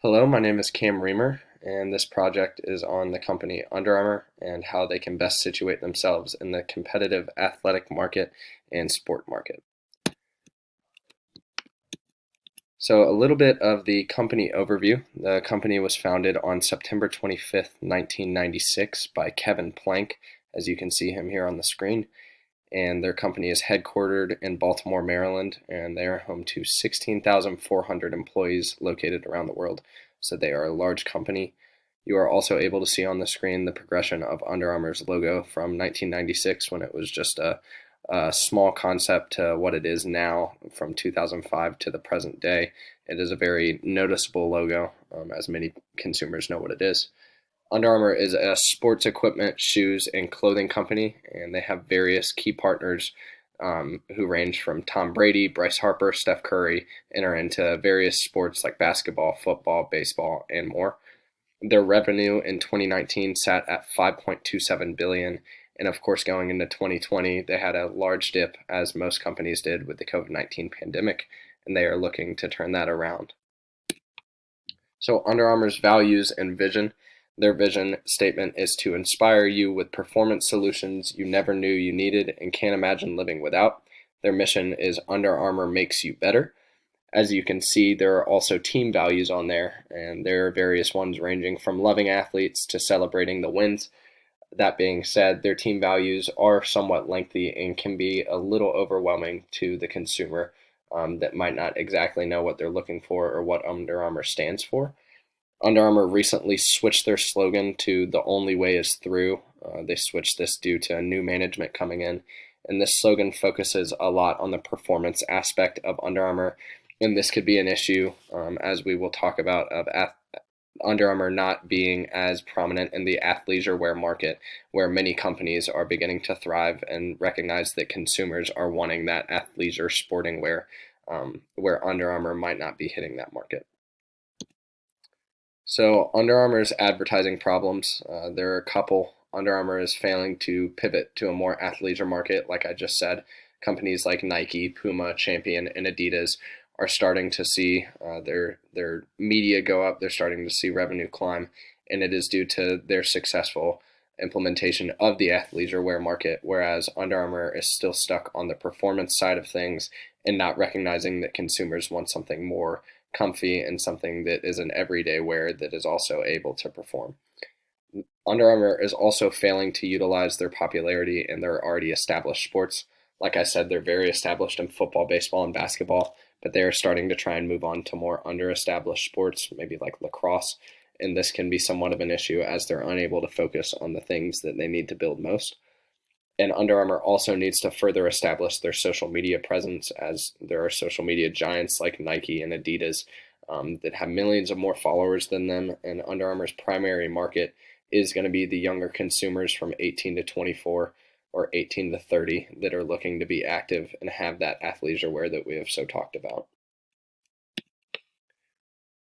Hello, my name is Cam Reamer, and this project is on the company Under Armour and how they can best situate themselves in the competitive athletic market and sport market. So, a little bit of the company overview. The company was founded on September 25th, 1996, by Kevin Plank, as you can see him here on the screen. And their company is headquartered in Baltimore, Maryland, and they are home to 16,400 employees located around the world. So they are a large company. You are also able to see on the screen the progression of Under Armour's logo from 1996 when it was just a small concept to what it is now from 2005 to the present day. It is a very noticeable logo, as many consumers know what it is. Under Armour is a sports equipment, shoes, and clothing company, and they have various key partners who range from Tom Brady, Bryce Harper, Steph Curry, and are into various sports like basketball, football, baseball, and more. Their revenue in 2019 sat at 5.27 billion, and of course, going into 2020, they had a large dip, as most companies did with the COVID-19 pandemic, and they are looking to turn that around. So, Under Armour's values and vision. Their vision statement is to inspire you with performance solutions you never knew you needed and can't imagine living without. Their mission is Under Armour makes you better. As you can see, there are also team values on there, and there are various ones ranging from loving athletes to celebrating the wins. That being said, their team values are somewhat lengthy and can be a little overwhelming to the consumer that might not exactly know what they're looking for or what Under Armour stands for. Under Armour recently switched their slogan to "The only way is through." They switched this due to new management coming in, and this slogan focuses a lot on the performance aspect of Under Armour, and this could be an issue, as we will talk about, of Under Armour not being as prominent in the athleisure wear market, where many companies are beginning to thrive and recognize that consumers are wanting that athleisure sporting wear, where Under Armour might not be hitting that market. So Under Armour's advertising problems, there are a couple. Under Armour is failing to pivot to a more athleisure market, like I just said. Companies like Nike, Puma, Champion, and Adidas are starting to see their media go up. They're starting to see revenue climb, and it is due to their successful implementation of the athleisure wear market, whereas Under Armour is still stuck on the performance side of things and not recognizing that consumers want something more comfy and something that is an everyday wear that is also able to perform. Under Armour is also failing to utilize their popularity in their already established sports. Like I said, they're very established in football, baseball, and basketball, but they are starting to try and move on to more under-established sports, maybe like lacrosse, and this can be somewhat of an issue as they're unable to focus on the things that they need to build most. And Under Armour also needs to further establish their social media presence, as there are social media giants like Nike and Adidas that have millions of more followers than them. And Under Armour's primary market is going to be the younger consumers from 18 to 24 or 18 to 30 that are looking to be active and have that athleisure wear that we have so talked about.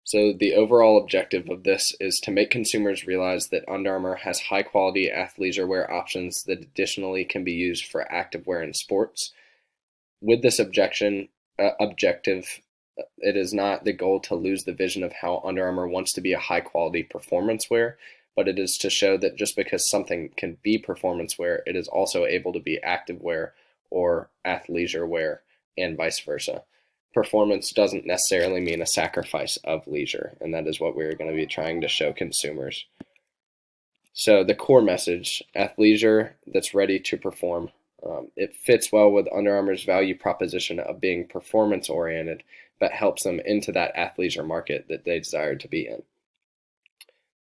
So the overall objective of this is to make consumers realize that Under Armour has high quality athleisure wear options that additionally can be used for activewear in sports. With this objective, it is not the goal to lose the vision of how Under Armour wants to be a high quality performance wear, but it is to show that just because something can be performance wear, it is also able to be activewear or athleisure wear, and vice versa. Performance doesn't necessarily mean a sacrifice of leisure, and that is what we're going to be trying to show consumers. So the core message, athleisure that's ready to perform. It fits well with Under Armour's value proposition of being performance oriented, but helps them into that athleisure market that they desire to be in.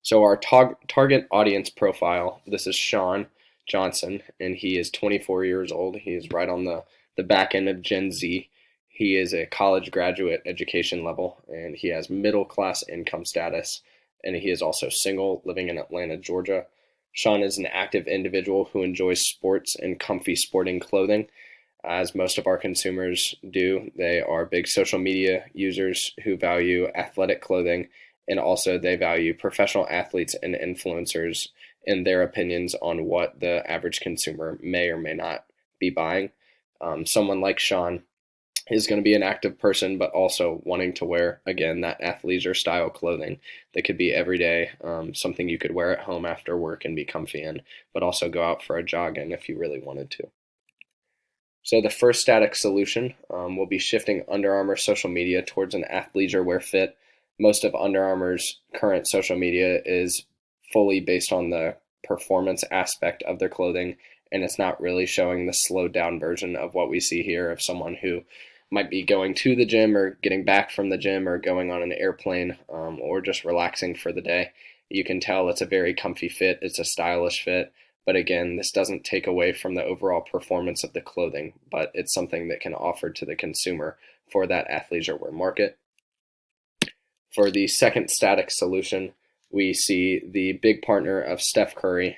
So our target audience profile, this is Sean Johnson, and he is 24 years old. He is right on the back end of Gen Z. He is a college graduate education level, and he has middle class income status, and he is also single, living in Atlanta, Georgia. Sean is an active individual who enjoys sports and comfy sporting clothing. As most of our consumers do, they are big social media users who value athletic clothing, and also they value professional athletes and influencers in their opinions on what the average consumer may or may not be buying. Someone like Sean is going to be an active person, but also wanting to wear, again, that athleisure style clothing that could be everyday, something you could wear at home after work and be comfy in, but also go out for a jogging if you really wanted to. So the first static solution will be shifting Under Armour social media towards an athleisure wear fit. Most of Under Armour's current social media is fully based on the performance aspect of their clothing, and it's not really showing the slowed down version of what we see here of someone who might be going to the gym or getting back from the gym or going on an airplane, or just relaxing for the day. You can tell it's a very comfy fit, it's a stylish fit, but again, this doesn't take away from the overall performance of the clothing, but it's something that can offer to the consumer for that athleisure wear market. For the second static solution, we see the big partner of Steph Curry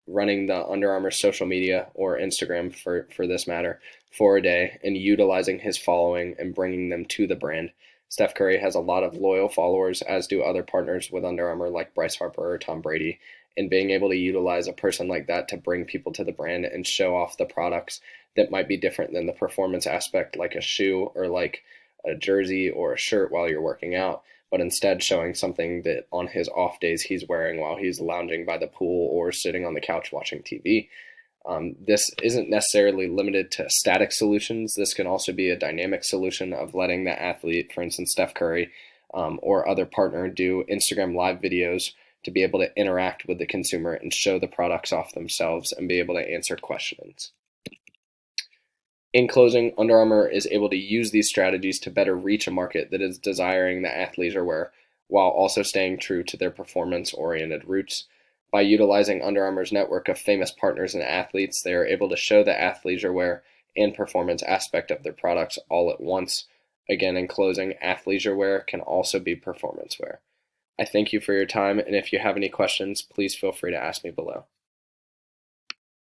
running the Under Armour social media, or Instagram for this matter, for a day and utilizing his following and bringing them to the brand. Steph Curry has a lot of loyal followers, as do other partners with Under Armour like Bryce Harper or Tom Brady. And being able to utilize a person like that to bring people to the brand and show off the products that might be different than the performance aspect, like a shoe or like a jersey or a shirt while you're working out, but instead showing something that on his off days he's wearing while he's lounging by the pool or sitting on the couch watching TV. This isn't necessarily limited to static solutions. This can also be a dynamic solution of letting the athlete, for instance, Steph Curry, or other partner, do Instagram live videos to be able to interact with the consumer and show the products off themselves and be able to answer questions. In closing, Under Armour is able to use these strategies to better reach a market that is desiring the athleisure wear while also staying true to their performance-oriented roots. By utilizing Under Armour's network of famous partners and athletes, they are able to show the athleisure wear and performance aspect of their products all at once. Again, in closing, athleisure wear can also be performance wear. I thank you for your time, and if you have any questions, please feel free to ask me below.